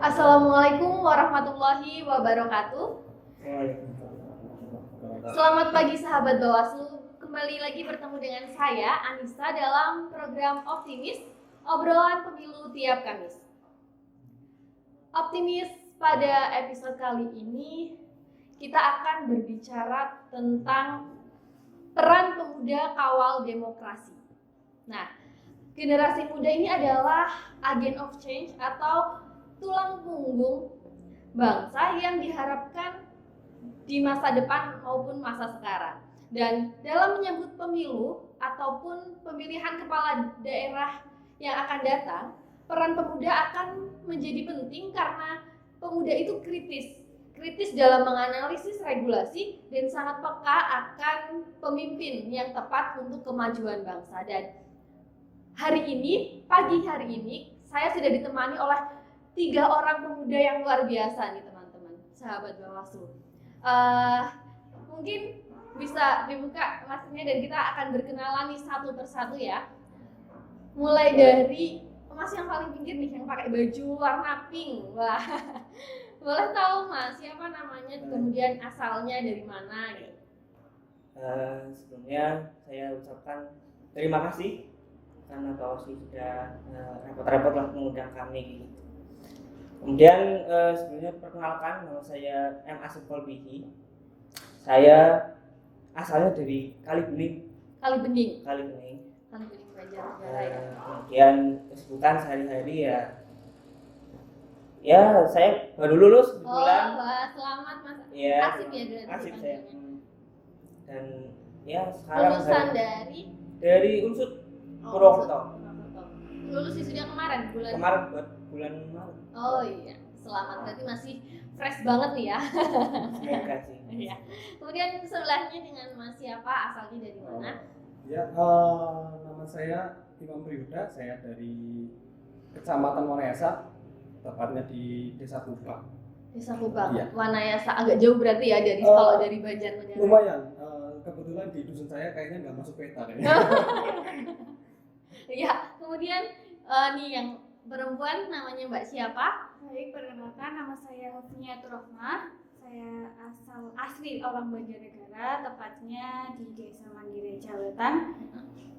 Assalamualaikum warahmatullahi wabarakatuh. Selamat pagi sahabat Bawaslu. Kembali lagi bertemu dengan saya Anissa dalam program Optimis, obrolan pemilu tiap Kamis. Optimis, pada episode kali ini kita akan berbicara tentang peran pemuda kawal demokrasi. Nah, generasi muda ini adalah agent of change atau tulang punggung bangsa yang diharapkan di masa depan maupun masa sekarang. Dan dalam menyambut pemilu ataupun pemilihan kepala daerah yang akan datang, peran pemuda akan menjadi penting karena pemuda itu kritis dalam menganalisis regulasi dan sangat peka akan pemimpin yang tepat untuk kemajuan bangsa. Dan pagi hari ini saya sudah ditemani oleh 3 orang pemuda yang luar biasa nih teman-teman, sahabat Bawaslu. Mungkin bisa dibuka masnya dan kita akan berkenalan nih satu persatu ya. Mulai dari mas yang paling pinggir nih, yang pakai baju warna pink. Wah, boleh tahu mas siapa namanya, kemudian asalnya dari mana gitu? Sebelumnya saya ucapkan terima kasih karena Bawaslu sudah repot-repot lah mengundang kami gitu. Kemudian sebelumnya perkenalkan, nama saya M. Asif Kolbihi. Saya asalnya dari Kalibening Banjarnegara ya. Kemudian kesibukan sehari-hari ya saya baru lulus kebetulan. Selamat mas. Ya, Asif ya berarti. Asif saya. Dan ya sekarang lulusan dari Unsud Purwokerto. Lulus wisuda kemarin bulan Maret. Oh iya, selamat, berarti masih fresh banget nih ya. Semoga sih. Iya. Kemudian sebelahnya dengan mas siapa, asalnya dari mana? Ya, nama saya Imam Prihuda, saya dari Kecamatan Wanayasa, tepatnya di Desa Kubang. Desa Kubang. Iya. Wanayasa agak jauh berarti ya dari kalau dari Banjarnegara. Lumayan, kebetulan di dusun saya kayaknya nggak masuk peta kayaknya. Iya, kemudian nih yang perempuan namanya Mbak siapa? Baik, perkenalkan nama saya Hufniatur Rahmah. Saya asli orang Banjarnegara, tepatnya di Desa Mandireja Wetan,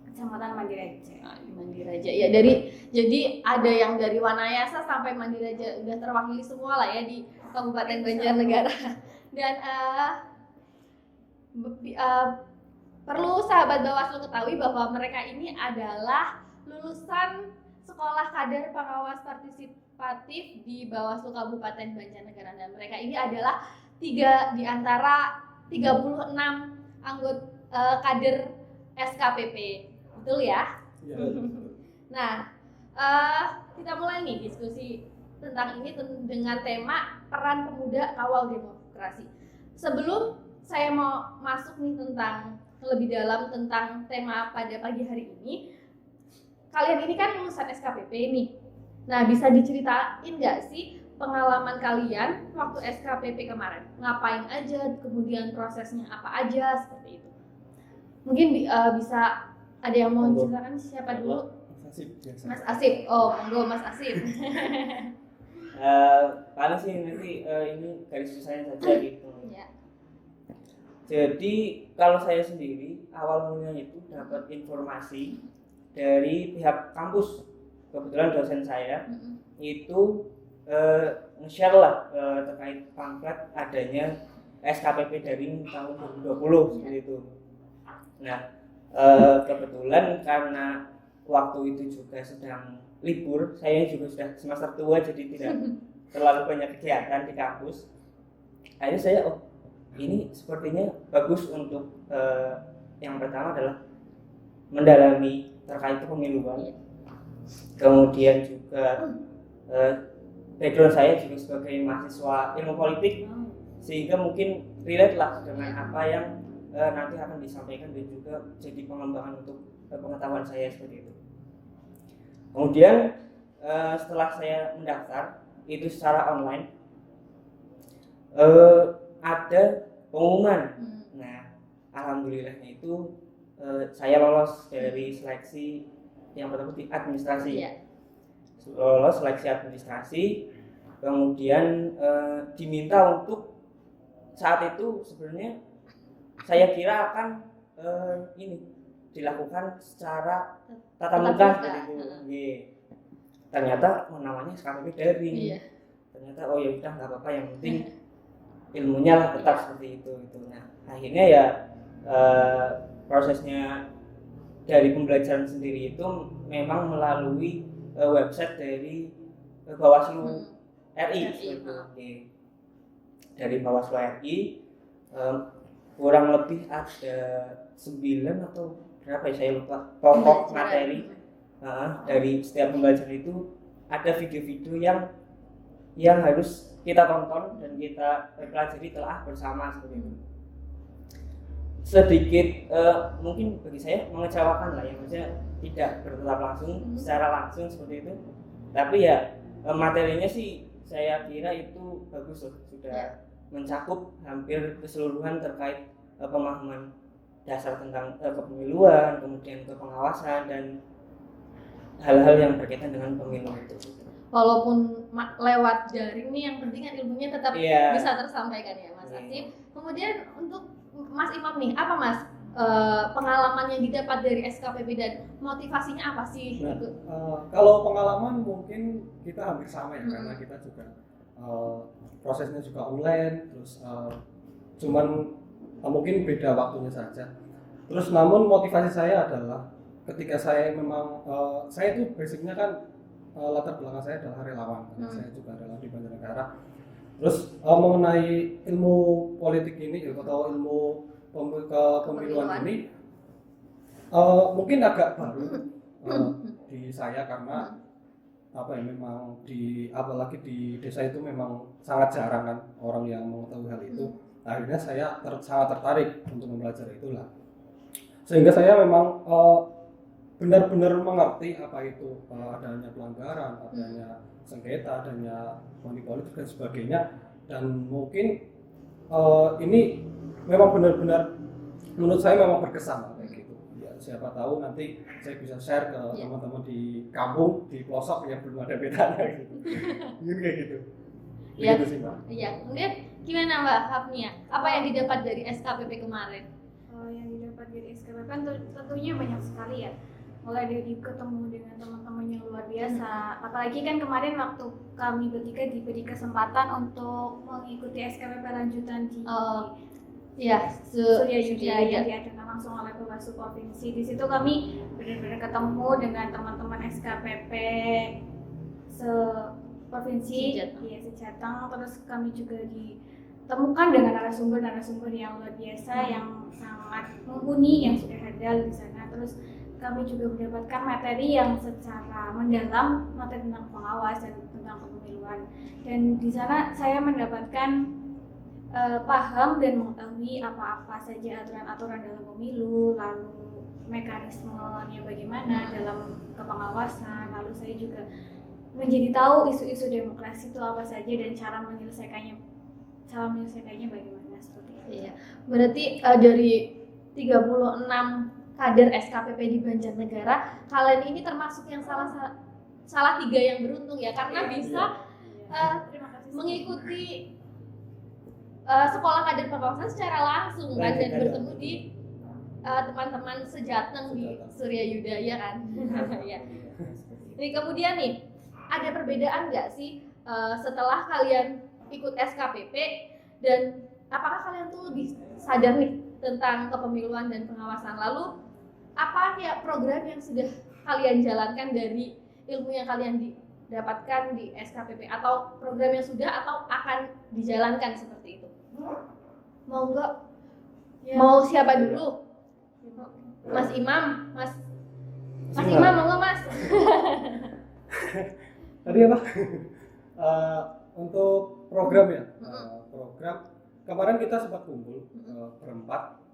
Kecamatan Mandiraja. Di Mandiraja. Ya, jadi ada yang dari Wanayasa sampai Mandiraja udah terwakili semua lah ya di Kabupaten Banjarnegara. Dan perlu sahabat Bawaslu ketahui bahwa mereka ini adalah lulusan Sekolah Kader Pengawas Partisipatif di Bawaslu Kabupaten Banjarnegara, dan mereka ini adalah 3 di antara 36 anggota kader SKPP. Betul ya? Ya, Nah, kita mulai nih diskusi tentang ini dengan tema peran pemuda kawal demokrasi. Sebelum saya mau masuk nih tentang lebih dalam tentang tema pada pagi hari ini, kalian ini kan lulusan SKPP nih. Nah, bisa diceritain nggak sih pengalaman kalian waktu SKPP kemarin? Ngapain aja, kemudian prosesnya apa aja, seperti itu. Mungkin bisa ada yang mau menceritakan, siapa dulu? Mas Asif. Oh, monggo Mas Asif. Paling sih nanti ini garis besarnya saja gitu. Ya. Jadi kalau saya sendiri awal mulanya itu dapat informasi dari pihak kampus. Kebetulan dosen saya itu nge-share lah terkait pamflet adanya SKPP daring tahun 2020 seperti itu. Nah, kebetulan karena waktu itu juga sedang libur, saya juga sudah semester tua jadi tidak terlalu banyak kegiatan di kampus. Akhirnya saya ini sepertinya bagus untuk yang pertama adalah mendalami terkait kepemiluan. Kemudian juga background saya juga sebagai mahasiswa ilmu politik, sehingga mungkin relate lah dengan apa yang nanti akan disampaikan dan juga jadi pengembangan untuk pengetahuan saya seperti itu. Kemudian setelah saya mendaftar itu secara online, ada pengumuman. Nah, alhamdulillahnya itu saya lolos dari seleksi yang pertama di administrasi. Iya. Lolos seleksi administrasi, kemudian diminta untuk saat itu sebenarnya saya kira akan ini dilakukan secara tatap muka seperti itu. Yeah. Ternyata namanya SKPP daring. Iya. Ternyata oh ya udah nggak apa-apa, yang penting ilmunya lah tetap seperti itu. Nah akhirnya ya prosesnya dari pembelajaran sendiri itu memang melalui website dari Bawaslu RI seperti itu. Okay. Dari Bawaslu RI kurang lebih ada 9 atau berapa ya saya lupa pokok materi dari setiap pembelajaran itu ada video-video yang harus kita tonton dan kita pelajari telah bersama seperti itu. Sedikit mungkin bagi saya mengecewakan lah ya, maksudnya tidak bertatap langsung secara langsung seperti itu, tapi ya materinya sih saya kira itu bagus loh, sudah mencakup hampir keseluruhan terkait pemahaman dasar tentang kepemiluan, kemudian kepengawasan dan hal-hal yang berkaitan dengan pemilu itu. Walaupun lewat daring nih, yang penting kan ilmunya tetap bisa tersampaikan ya Mas Asif. Kemudian untuk Mas Imam nih, apa Mas pengalaman yang didapat dari SKPP dan motivasinya apa sih? Kalau pengalaman mungkin kita hampir sama ya, karena kita juga prosesnya juga online, terus cuman mungkin beda waktunya saja. Terus namun motivasi saya adalah ketika saya memang saya itu basicnya kan latar belakang saya adalah relawan, karena saya juga relawan di Banjarnegara. Terus mengenai ilmu politik ini atau ilmu kepemiluan ini mungkin agak baru di saya, karena apa ya, memang apalagi di desa itu memang sangat jarang kan orang yang mengetahui hal itu. Akhirnya saya sangat tertarik untuk mempelajari itulah, sehingga saya memang benar-benar mengerti apa itu adanya pelanggaran, adanya sengketa, adanya money politik dan sebagainya. Dan mungkin ini memang benar-benar menurut saya memang berkesan kayak gitu. Ya, siapa tahu nanti saya bisa share ke teman-teman di kampung, di pelosok yang belum ada bedanya gitu. Mungkin kayak gitu. Iya. Gitu sih, Mbak. Iya. Kemudian gimana Mbak Hafnia? Apa yang didapat dari SKPP kemarin? Yang didapat dari SKPP kan tentunya banyak sekali ya. Mulai dari ketemu dengan teman-teman yang luar biasa. Apalagi kan kemarin waktu kami bertiga diberi kesempatan untuk mengikuti SKPP lanjutan di Surya Yudha yang diadakan langsung oleh Bawaslu Provinsi. Di situ kami benar-benar ketemu dengan teman-teman SKPP provinsi Sejateng. Terus kami juga ditemukan dengan narasumber yang luar biasa yang sangat mumpuni yang sudah hadir di sana. Terus kami juga mendapatkan materi yang secara mendalam, materi tentang pengawas dan tentang kepemiluan. Dan di sana saya mendapatkan paham dan mengetahui apa-apa saja aturan-aturan dalam pemilu, lalu mekanismenya bagaimana dalam kepengawasan. Lalu saya juga menjadi tahu isu-isu demokrasi itu apa saja dan cara menyelesaikannya bagaimana seperti itu. Iya. Berarti dari 36 kader SKPP di Banjarnegara, kalian ini termasuk yang salah 3 yang beruntung ya, karena bisa mengikuti sekolah kader pengawasan secara langsung kan, dan bertemu di teman-teman Sejateng di Surya Yudha ya kan. Ya. Jadi kemudian nih, ada perbedaan nggak sih setelah kalian ikut SKPP, dan apakah kalian tuh lebih sadar nih tentang kepemiluan dan pengawasan? Lalu apa ya program yang sudah kalian jalankan dari ilmu yang kalian dapatkan di SKPP, atau program yang sudah atau akan dijalankan seperti itu? Mau nggak? Ya. Mau siapa dulu? Mas Imam, Mas Imam mau nggak Mas? Tadi apa? Untuk program ya, program kemarin kita sempat kumpul berempat.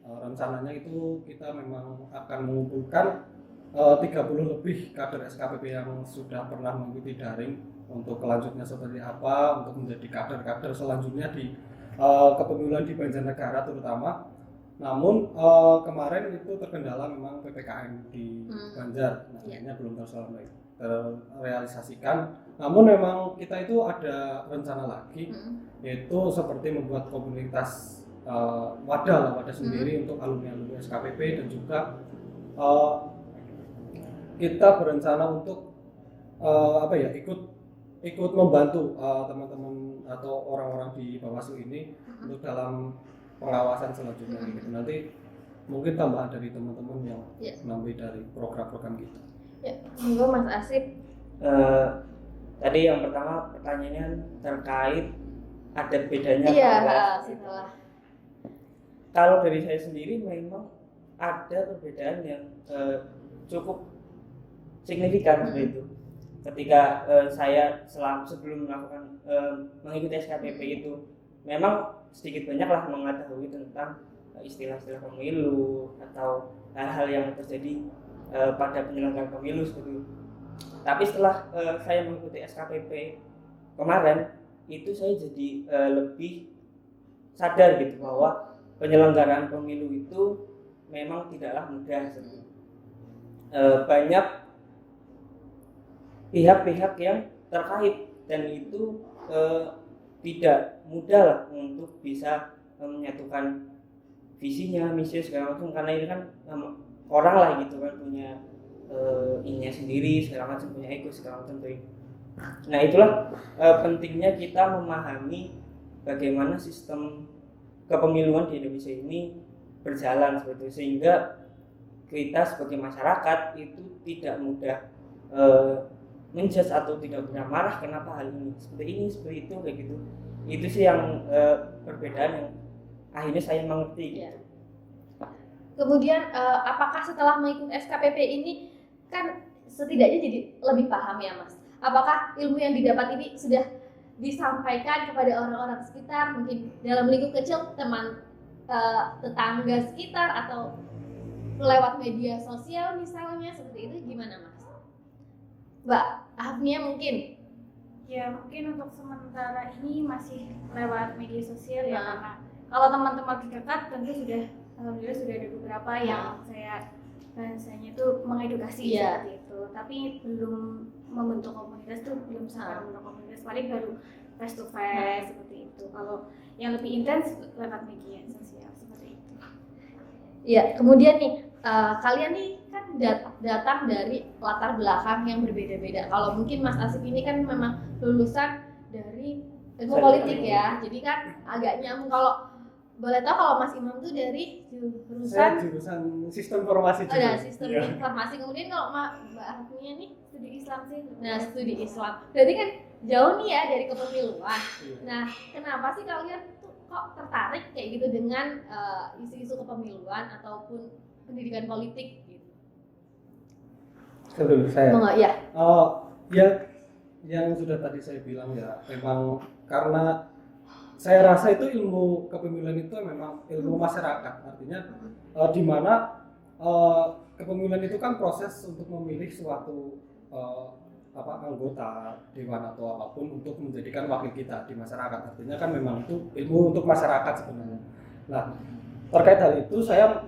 Rencananya itu kita memang akan mengumpulkan 30 lebih kader SKPP yang sudah pernah mengikuti daring untuk kelanjutnya seperti apa, untuk menjadi kader-kader selanjutnya di kepemiluan di Banjarnegara terutama. Namun kemarin itu terkendala memang PPKM di Banjar, akhirnya belum terselesaikan. terrealisasikan. Namun memang kita itu ada rencana lagi, yaitu seperti membuat komunitas wadah sendiri untuk alumni SKPP, dan juga kita berencana untuk ikut membantu teman-teman atau orang-orang di Bawaslu ini untuk dalam pengawasan selanjutnya gitu. Nanti mungkin tambahan dari teman-teman yang nambah dari program-program kita. Ya, monggo Mas Asif. Tadi yang pertama pertanyaannya terkait ada bedanya. Iya, setelah. Kalau dari saya sendiri memang ada perbedaan yang cukup signifikan seperti itu. Ketika saya sebelum melakukan mengikuti SKPP itu, memang sedikit banyaklah mengetahui tentang istilah-istilah pemilu atau hal-hal yang terjadi pada penyelenggaraan pemilu seperti itu. Tapi setelah saya mengikuti SKPP kemarin, itu saya jadi lebih sadar gitu bahwa penyelenggaraan pemilu itu memang tidaklah mudah. Banyak pihak-pihak yang terkait, dan itu tidak mudah lah untuk bisa menyatukan visinya, misinya segala macam, karena ini kan orang lah gitu kan, punya ininya sendiri segala macam, punya ego segala macam tuh. Nah itulah pentingnya kita memahami bagaimana sistem kepemiluan di Indonesia ini berjalan seperti itu, sehingga kita sebagai masyarakat itu tidak mudah menjudge atau tidak mudah marah kenapa hal ini seperti itu kayak gitu. Itu sih yang perbedaan yang akhirnya saya mengerti gitu. Kemudian apakah setelah mengikuti SKPP ini kan setidaknya jadi lebih paham ya Mas? Apakah ilmu yang didapat ini sudah disampaikan kepada orang-orang sekitar, mungkin dalam lingkup kecil, teman tetangga sekitar, atau lewat media sosial misalnya, seperti itu, gimana Mas? Mbak Hafnia mungkin? Ya mungkin untuk sementara ini masih lewat media sosial ya, karena kalau teman-teman terdekat tentu alhamdulillah sudah ada beberapa yang saya bahasanya itu mengedukasi seperti itu, tapi belum membentuk komunitas tuh, belum sampai membentuk komunitas, paling baru face to face seperti itu. Kalau yang lebih intens lewat media sosial seperti itu. Ya, kemudian nih kalian nih kan datang dari latar belakang yang berbeda-beda. Kalau mungkin Mas Asif ini kan memang lulusan dari ilmu politik ya, jadi kan agak nyambung. Kalau boleh tahu kalau Mas Imam tuh dari jurusan sistem informasi juga. Ada sistem informasi. Kemudian kalau Mbak Hafnia nih studi Islam sih. Nah, studi Islam. Berarti kan jauh nih ya dari kepemiluan. Nah, kenapa sih kalian tuh kok tertarik kayak gitu dengan isu-isu kepemiluan ataupun pendidikan politik gitu? Sebelum saya. Ya. Ya, yang sudah tadi saya bilang ya, memang karena saya rasa itu ilmu kepemiluan itu memang ilmu masyarakat, artinya di mana kepemiluan itu kan proses untuk memilih suatu anggota dewan atau apapun untuk menjadikan wakil kita di masyarakat. Artinya kan memang itu ilmu untuk masyarakat sebenarnya. Nah, terkait hal itu saya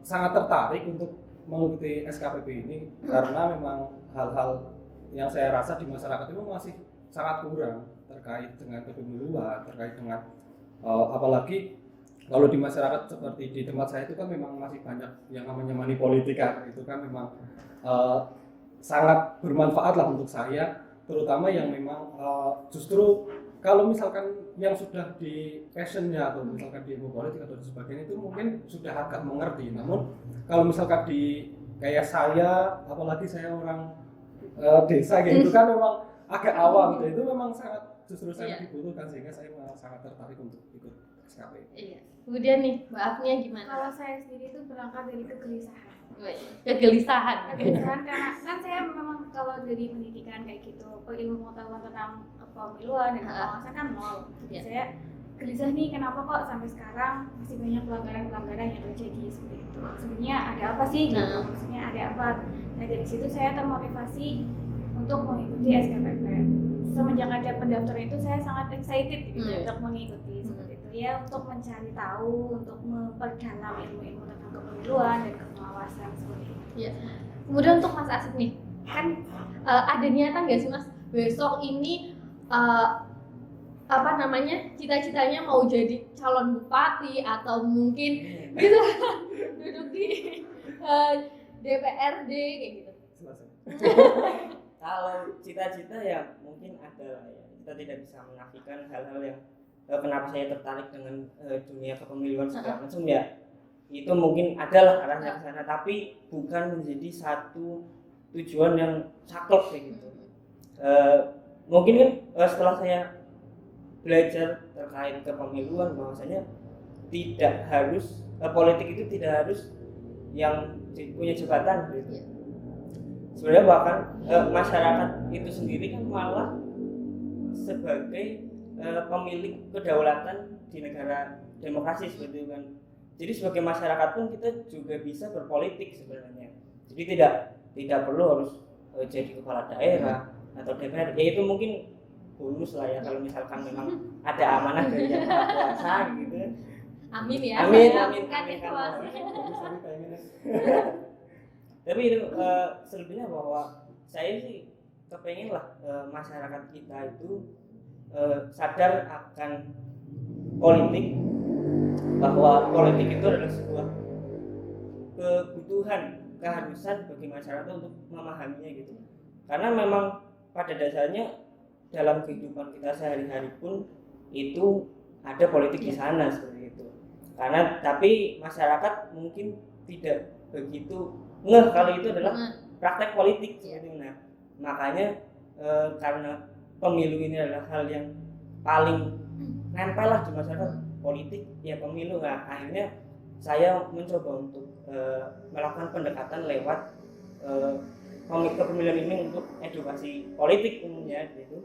sangat tertarik untuk mengikuti SKPP ini karena memang hal-hal yang saya rasa di masyarakat itu masih sangat kurang terkait dengan kepemiluan, terkait dengan apalagi kalau di masyarakat seperti di tempat saya itu kan memang masih banyak yang namanya money politika. Itu kan memang sangat bermanfaat lah untuk saya, terutama yang memang justru kalau misalkan yang sudah di passionnya atau misalkan di ilmu politik atau sebagainya itu mungkin sudah agak mengerti. Namun kalau misalkan di kayak saya, apalagi saya orang desa gitu kan memang agak awam, itu memang justru sangat dibutuhkan, sehingga saya sangat tertarik untuk ikut SKP. Iya. Kemudian nih Mbak Hafnia gimana? Kalau saya sendiri itu berangkat dari kegelisahan. Kegelisahan Karena kan saya memang kalau dari pendidikan kayak gitu, ilmu pengetahuan tentang kepemiluan dan pengawasan kan nol. Jadi saya gelisah nih, kenapa kok sampai sekarang masih banyak pelanggaran yang terjadi seperti itu. Sebenarnya ada apa sih? Maksudnya ada apa? Nah dari situ saya termotivasi untuk mengikuti SKPP. Semenjak ada pendaftaran itu saya sangat excited gitu untuk mengikuti seperti itu ya, untuk mencari tahu, untuk memperdalam ilmu-ilmu tentang kepemiluan dan pengawasan seperti itu. Iya. Kemudian untuk Mas Asif nih, kan ada niatan nggak sih Mas besok ini cita-citanya mau jadi calon bupati atau mungkin gitu duduk di DPRD kayak gitu. Kalau cita-cita ya mungkin ada lah ya. Kita tidak bisa menafikan hal-hal yang kenapa saya tertarik dengan dunia kepemiluan segala macam ya. Itu mungkin adalah arahnya ke sana, tapi bukan menjadi satu tujuan yang saklek kayak gitu. Mungkin kan setelah saya belajar terkait kepemiluan bahwasanya tidak harus politik itu tidak harus yang punya jabatan gitu. Sebenarnya bahkan masyarakat itu sendiri kan malah sebagai pemilik kedaulatan di negara demokrasi seperti itu kan. Jadi sebagai masyarakat pun kita juga bisa berpolitik sebenarnya. Jadi tidak perlu harus jadi kepala daerah atau DPR. Ya itu mungkin bonus lah ya kalau misalkan memang ada amanah dari yang Maha Kuasa gitu. Amin ya. Amin. Tapi itu selebihnya bahwa saya sih kepengen lah masyarakat kita itu sadar akan politik, bahwa politik itu adalah sebuah kebutuhan, keharusan bagi masyarakat untuk memahaminya gitu. Karena memang pada dasarnya dalam kehidupan kita sehari-hari pun itu ada politik di sana seperti itu. Karena tapi masyarakat mungkin tidak begitu ngeh kalau itu adalah praktek politik seperti itu. Nah, makanya karena pemilu ini adalah hal yang paling nempel lah di masyarakat, politik ya pemilu. Nah, akhirnya saya mencoba untuk melakukan pendekatan lewat kepemilian ini untuk edukasi politik umumnya gitu.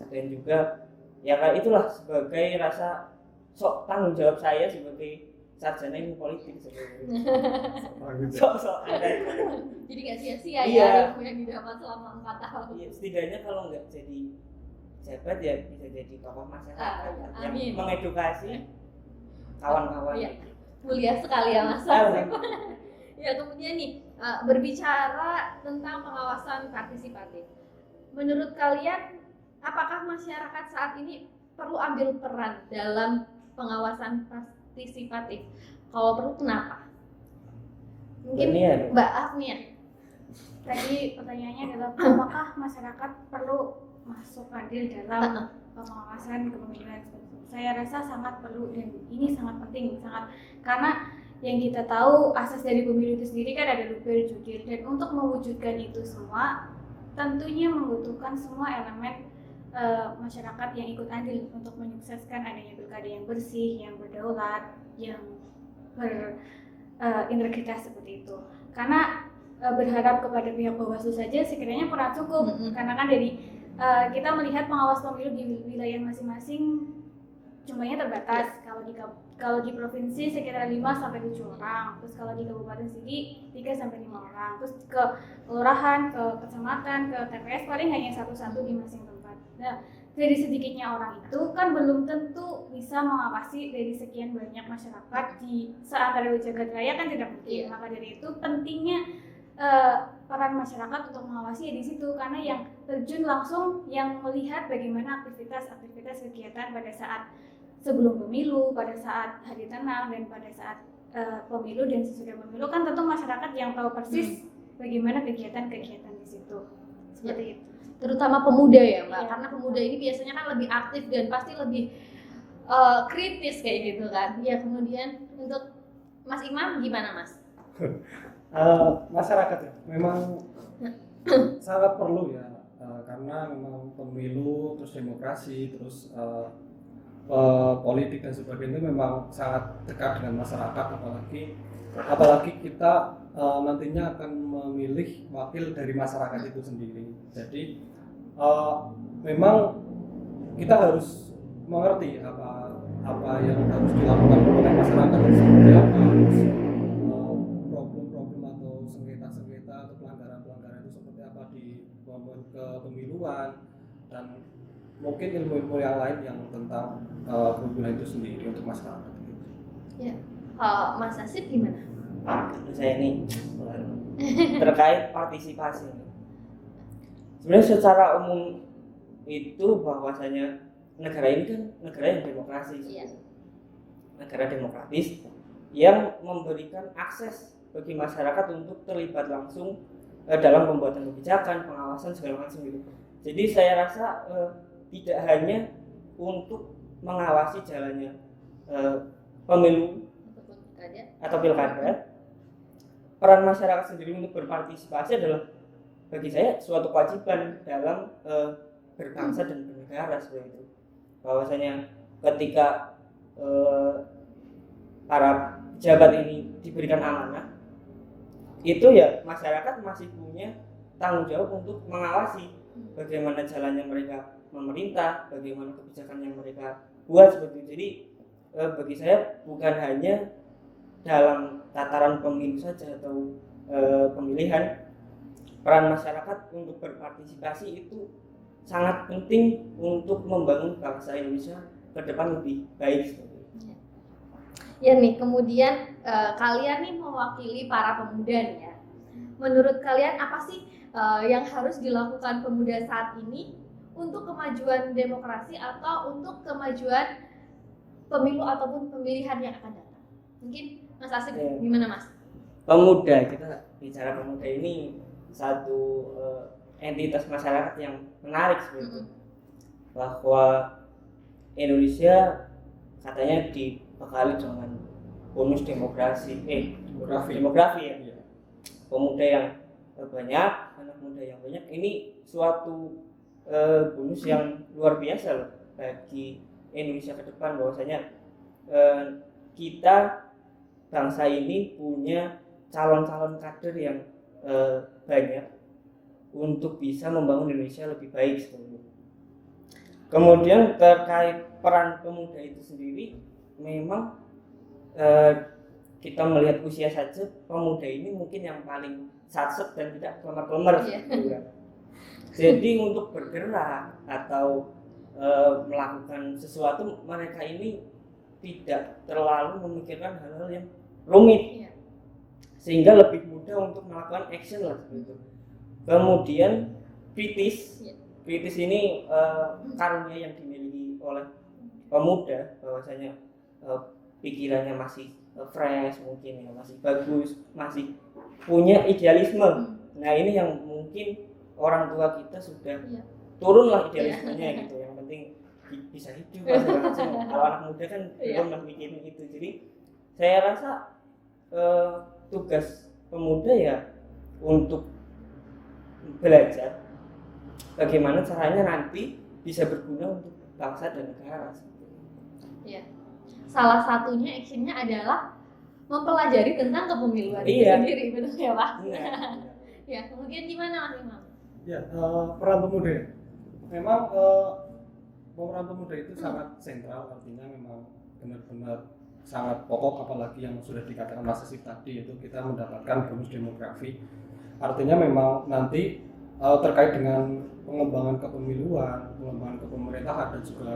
Dan juga ya kayak itulah sebagai rasa sok tanggung jawab saya sebagai sarjana ilmu politik sebenarnya. Sok ada. Jadi nggak sia-sia ya ilmu yang didapat selama 4 tahun. Iya, setidaknya kalau nggak jadi jabat ya bisa jadi tokoh masyarakat yang mengedukasi kawan-kawan. Iya. Mulia sekali ya Mas. Ya kemudian nih berbicara tentang pengawasan partisipatif. Menurut kalian apakah masyarakat saat ini perlu ambil peran dalam pengawasan partisipatif? Kalau perlu kenapa? Mungkin Mbak Afnia. Tadi pertanyaannya adalah apakah masyarakat perlu masuk hadir dalam pengawasan kepemiluan? Saya rasa sangat perlu dan ini sangat penting, karena yang kita tahu asas dari pemilu itu sendiri kan ada luber, jurdil, dan untuk mewujudkan itu semua tentunya membutuhkan semua elemen masyarakat yang ikut andil untuk menyukseskan adanya pilkada yang bersih, yang berdaulat, yang berintegritas seperti itu. Karena berharap kepada pihak Bawaslu saja sekiranya kurang cukup, karena kan dari kita melihat pengawas pemilu di wilayah masing-masing jumlahnya terbatas. Kalau di provinsi sekitar 5-7 orang, terus kalau di kabupaten sendiri 3-5 orang, terus ke kelurahan, ke kecamatan, ke TPS paling hanya 1 di masing tempat. Nah, dari sedikitnya orang itu kan belum tentu bisa mengawasi dari sekian banyak masyarakat di seantero jagat raya kan tidak mungkin. Maka dari itu pentingnya peran masyarakat untuk mengawasi ya di situ, karena yang terjun langsung yang melihat bagaimana aktivitas kegiatan pada saat sebelum pemilu, pada saat hari tenang, dan pada saat pemilu dan sesudah pemilu kan tentu masyarakat yang tahu persis bagaimana kegiatan-kegiatan di situ. Seperti itu. Terutama pemuda ya Mbak, karena pemuda ini biasanya kan lebih aktif dan pasti lebih kritis kayak gitu kan. Ya kemudian untuk Mas Imam gimana Mas? Masyarakat ya, memang sangat perlu ya, karena memang pemilu, terus demokrasi, terus politik dan sebagainya memang sangat dekat dengan masyarakat, apalagi kita nantinya akan memilih wakil dari masyarakat itu sendiri. Jadi memang kita harus mengerti apa yang harus dilakukan oleh masyarakat dan seperti apa problem-problem atau sengketa-sengketa atau pelanggaran-pelanggaran itu seperti apa di kepemiluan, dan mungkin ilmu-ilmu yang lain yang tentang kepemiluan itu sendiri untuk masyarakat. Ya, Mas Asif gimana? Saya ini terkait partisipasi. sebenarnya secara umum itu bahwasanya negara ini kan negara yang demokrasi, negara demokratis yang memberikan akses bagi masyarakat untuk terlibat langsung dalam pembuatan kebijakan, pengawasan segala macam gitu. Jadi saya rasa tidak hanya untuk mengawasi jalannya pemilu atau pilkada, peran masyarakat sendiri untuk berpartisipasi adalah bagi saya suatu kewajiban dalam berbangsa dan bernegara seperti itu. Bahwasanya ketika para pejabat ini diberikan amanah, itu ya masyarakat masih punya tanggung jawab untuk mengawasi bagaimana jalannya mereka memerintah, bagaimana kebijakan yang mereka buat seperti itu. Jadi bagi saya bukan hanya dalam tataran pemilu saja atau pemilihan, peran masyarakat untuk berpartisipasi itu sangat penting untuk membangun bangsa Indonesia ke depan lebih baik. Ya nih, kemudian kalian nih mewakili para pemuda nih ya. Menurut kalian apa sih yang harus dilakukan pemuda saat ini untuk kemajuan demokrasi atau untuk kemajuan pemilu ataupun pemilihan yang akan datang? Mungkin Mas Asif, gimana Mas? Pemuda, kita bicara pemuda ini satu entitas masyarakat yang menarik sebenarnya. Bahwa Indonesia katanya dibekali dengan bonus demografi ya. Pemuda yang banyak, anak muda yang banyak, ini suatu bonus yang luar biasa loh bagi Indonesia ke depan. Bahwasanya kita bangsa ini punya calon-calon kader yang banyak untuk bisa membangun Indonesia lebih baik sebenarnya. Kemudian terkait peran pemuda itu sendiri, memang kita melihat usia saja, pemuda ini mungkin yang paling satset dan tidak kelemar-kelemar. Jadi untuk bergerak atau melakukan sesuatu, mereka ini tidak terlalu memikirkan hal-hal yang rumit, sehingga lebih mudah untuk melakukan action lah gitu. Kemudian kritis ini karunia yang dimiliki oleh pemuda, bahwasanya pikirannya masih fresh, mungkin ya, masih bagus, masih punya idealisme. Nah ini yang mungkin orang tua kita sudah turunlah idealismenya gitu. Yang penting bisa hidup segala macam. Kalau anak muda kan belum mikirin itu. Jadi saya rasa tugas pemuda ya untuk belajar bagaimana caranya nanti bisa berguna untuk bangsa dan negara. Salah satunya actionnya adalah mempelajari tentang kepemiluan itu sendiri, betul ya Pak? Ya, kemudian gimana Mas Imam? Ya, peran pemuda. Memang peran pemuda itu sangat sentral, artinya memang benar-benar sangat pokok, apalagi yang sudah dikatakan Mas Asif tadi, yaitu kita mendapatkan bonus demografi. Artinya memang nanti terkait dengan pengembangan kepemiluan, pengembangan kepemerintahan dan juga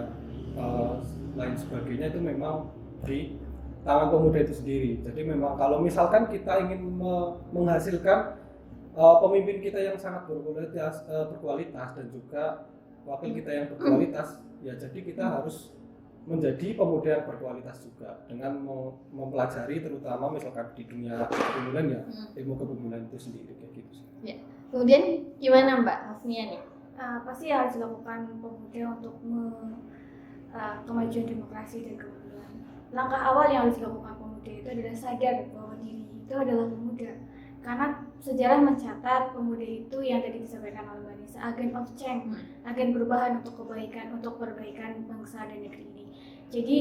lain sebagainya itu memang di tangan pemuda itu sendiri. Jadi memang kalau misalkan kita ingin menghasilkan pemimpin kita yang sangat berkualitas dan juga wakil kita yang berkualitas, ya jadi kita harus menjadi pemuda yang berkualitas juga dengan mempelajari terutama misalkan di dunia kepemiluan ya ilmu kepemiluan itu sendiri kayak gitu. Ya. Kemudian gimana Mbak Hafnia nih? Apa sih yang harus dilakukan pemuda untuk kemajuan demokrasi dan kepemiluan? Langkah awal yang harus dilakukan pemuda itu adalah sadar bahwa diri itu adalah pemuda. Karena sejarah mencatat pemuda itu yang tadi disampaikan oleh Mbak Nisa, agen of change, agen perubahan untuk kebaikan, untuk perbaikan bangsa dan negeri ini. Jadi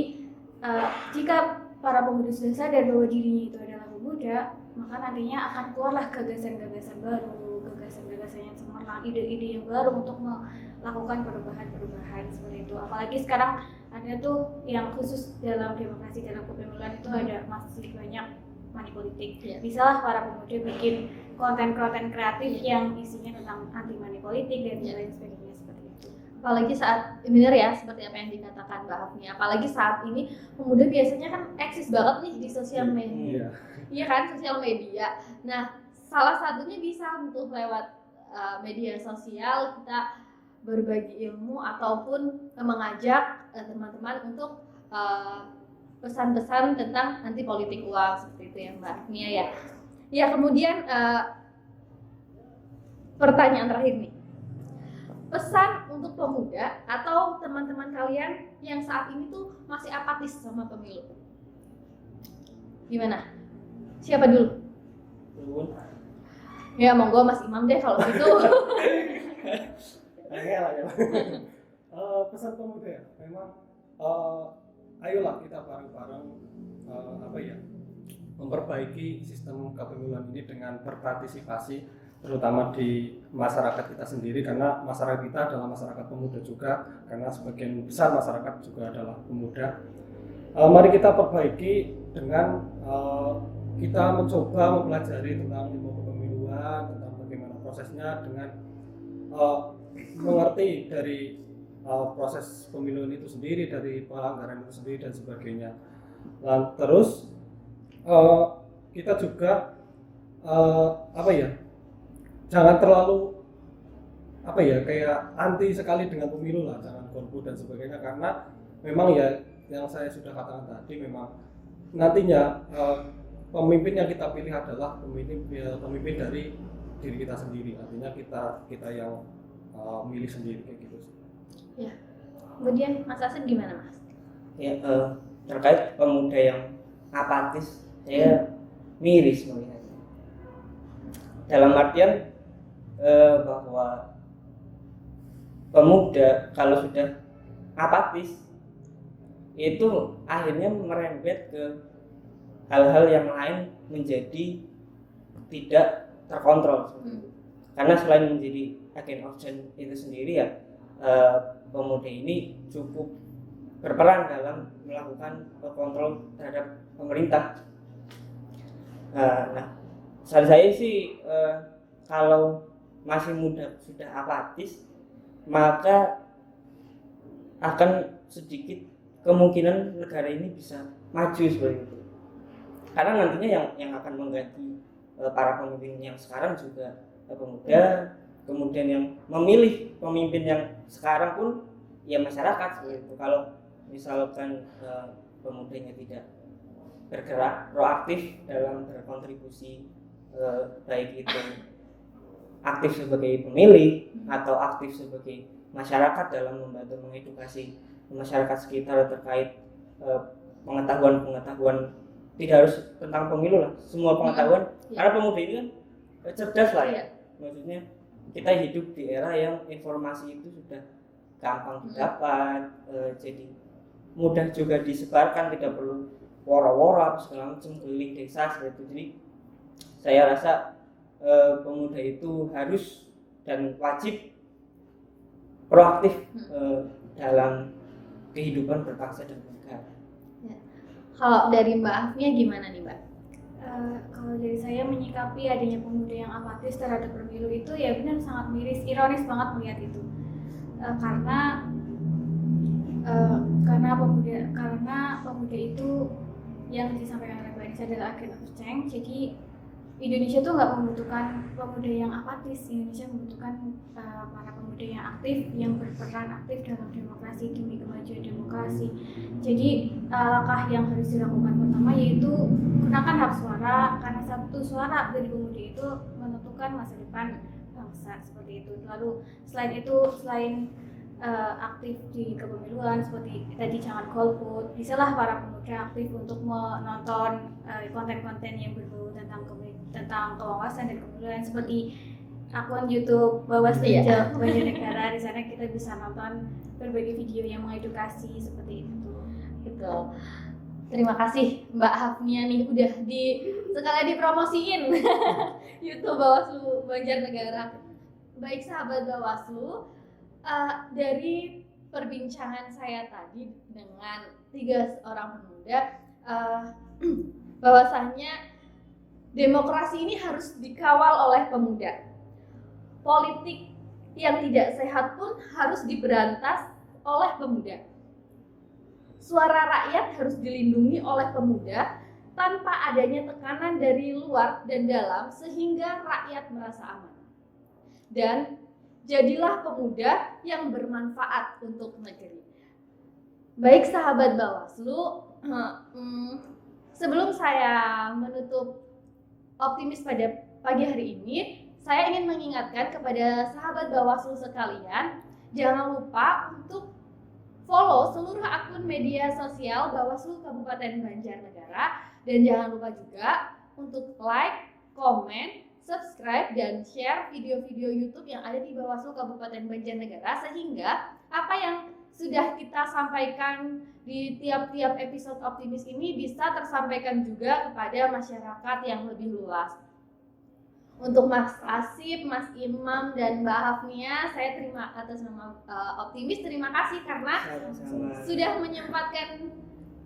jika para pemuda sudah sadar bahwa dirinya itu adalah pemuda, maka nantinya akan keluarlah gagasan-gagasan baru, gagasan-gagasan yang cemerlang, ide-ide yang baru untuk melakukan perubahan-perubahan seperti itu. Apalagi sekarang ada tuh yang khusus dalam demokrasi, dalam kepemiluan itu ada masih banyak money politik. Bisalah para pemuda bikin konten-konten kreatif yang isinya tentang anti money politik dan lain sebagainya seperti itu. Apalagi saat benar ya seperti apa yang dikatakan Mbak Hafnia. Apalagi saat ini pemuda biasanya kan eksis banget nih di sosial media. Iya kan, sosial media. Nah, salah satunya bisa untuk lewat media sosial kita berbagi ilmu ataupun mengajak teman-teman untuk pesan-pesan tentang anti politik uang seperti itu ya Mbak Nia ya. Ya kemudian pertanyaan terakhir nih, pesan untuk pemuda atau teman-teman kalian yang saat ini tuh masih apatis sama pemilu. Gimana? Siapa dulu? Ya monggo Mas Imam deh kalau gitu. Pesan pemuda ya, memang ayolah kita bareng-bareng memperbaiki sistem kepemiluan ini dengan berpartisipasi, terutama di masyarakat kita sendiri, karena masyarakat kita adalah masyarakat pemuda juga, karena sebagian besar masyarakat juga adalah pemuda. Mari kita perbaiki dengan kita mencoba mempelajari tentang ilmu kepemiluan, tentang bagaimana prosesnya, dengan mengerti dari proses pemiluan itu sendiri, dari pelanggaran itu sendiri dan sebagainya. Dan terus kita juga jangan terlalu kayak anti sekali dengan pemilu lah, jangan golput dan sebagainya, karena memang ya yang saya sudah katakan tadi, memang nantinya pemimpin yang kita pilih adalah pemimpin dari diri kita sendiri, artinya kita yang milih sendiri kayak gitu sih. Ya. Kemudian Mas Asen gimana Mas? Ya, terkait pemuda yang apatis, saya miris melihatnya. Dalam artian bahwa pemuda kalau sudah apatis itu akhirnya merembet ke hal-hal yang lain, menjadi tidak terkontrol. Karena selain menjadi agen of change itu sendiri ya, pemuda ini cukup berperan dalam melakukan kontrol terhadap pemerintah. Nah, saran saya sih kalau masih muda sudah apatis, maka akan sedikit kemungkinan negara ini bisa maju seperti itu. Karena nantinya yang akan mengganti para pemimpin yang sekarang juga pemuda, kemudian yang memilih pemimpin yang sekarang pun ya masyarakat seperti itu. Kalau misalkan pemudanya tidak bergerak proaktif dalam berkontribusi, baik itu aktif sebagai pemilih atau aktif sebagai masyarakat dalam membantu mengedukasi masyarakat sekitar terkait pengetahuan tidak harus tentang pemilu lah, semua pengetahuan. Karena pemuda ini kan cerdas lah ya, maksudnya kita hidup di era yang informasi itu sudah gampang didapat, jadi mudah juga disebarkan, tidak perlu woro-woro segala macam keliling desa seperti itu. Jadi saya rasa pemuda itu harus dan wajib proaktif dalam kehidupan berbangsa dan negara. Ya. Kalau dari Mbak Afnia gimana nih Mbak? Kalau dari saya menyikapi adanya pemuda yang apatis terhadap pemilu itu ya benar sangat miris, ironis banget melihat itu. Karena pemuda itu yang disampaikan oleh Mbak Nisa adalah agent of change. Jadi Indonesia tuh nggak membutuhkan pemuda yang apatis. Indonesia membutuhkan para pemuda yang aktif, yang berperan aktif dalam demokrasi, demi kemajuan demokrasi. Jadi langkah yang harus dilakukan pertama yaitu gunakan hak suara, karena satu suara dari pemuda itu menentukan masa depan bangsa seperti itu. Lalu selain aktif di kepemiluan seperti tadi jangan golput, bisalah para pemuda aktif untuk menonton konten-konten yang berbau tentang kewawasan dan kepemiluan, seperti akun YouTube Bawaslu Banjarnegara. Di sana kita bisa nonton berbagai video yang mengedukasi seperti itu. Betul. Terima kasih Mbak Hafnia nih udah sekalian dipromosiin YouTube Bawaslu Banjarnegara. Baik sahabat Bawaslu, dari perbincangan saya tadi dengan 3 orang pemuda, bahwasannya demokrasi ini harus dikawal oleh pemuda. Politik yang tidak sehat pun harus diberantas oleh pemuda. Suara rakyat harus dilindungi oleh pemuda tanpa adanya tekanan dari luar dan dalam sehingga rakyat merasa aman. dan jadilah pemuda yang bermanfaat untuk negeri. Baik sahabat Bawaslu, sebelum saya menutup optimis pada pagi hari ini, saya ingin mengingatkan kepada sahabat Bawaslu sekalian, jangan lupa untuk follow seluruh akun media sosial Bawaslu Kabupaten Banjarnegara, dan jangan lupa juga untuk like, komen, subscribe, dan share video-video YouTube yang ada di Bawaslu Kabupaten Banjarnegara, sehingga apa yang sudah kita sampaikan di tiap-tiap episode optimis ini bisa tersampaikan juga kepada masyarakat yang lebih luas. Untuk Mas Asif, Mas Imam, dan Mbak Hafnia, saya terima atas nama optimis, terima kasih karena sudah menyempatkan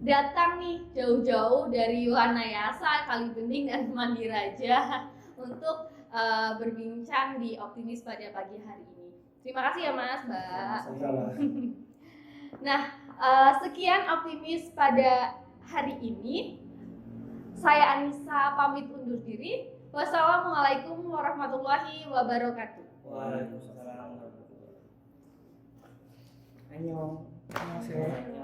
datang nih jauh-jauh dari Wanayasa, Kalibening, dan Mandiraja untuk berbincang di optimis pada pagi hari ini. Terima kasih ya Mas, Mbak. Nah, sekian optimis pada hari ini. Saya Anissa pamit undur diri. Wassalamualaikum warahmatullahi wabarakatuh. Waalaikumsalam warahmatullahi wabarakatuh. Annyeong. Terima kasih.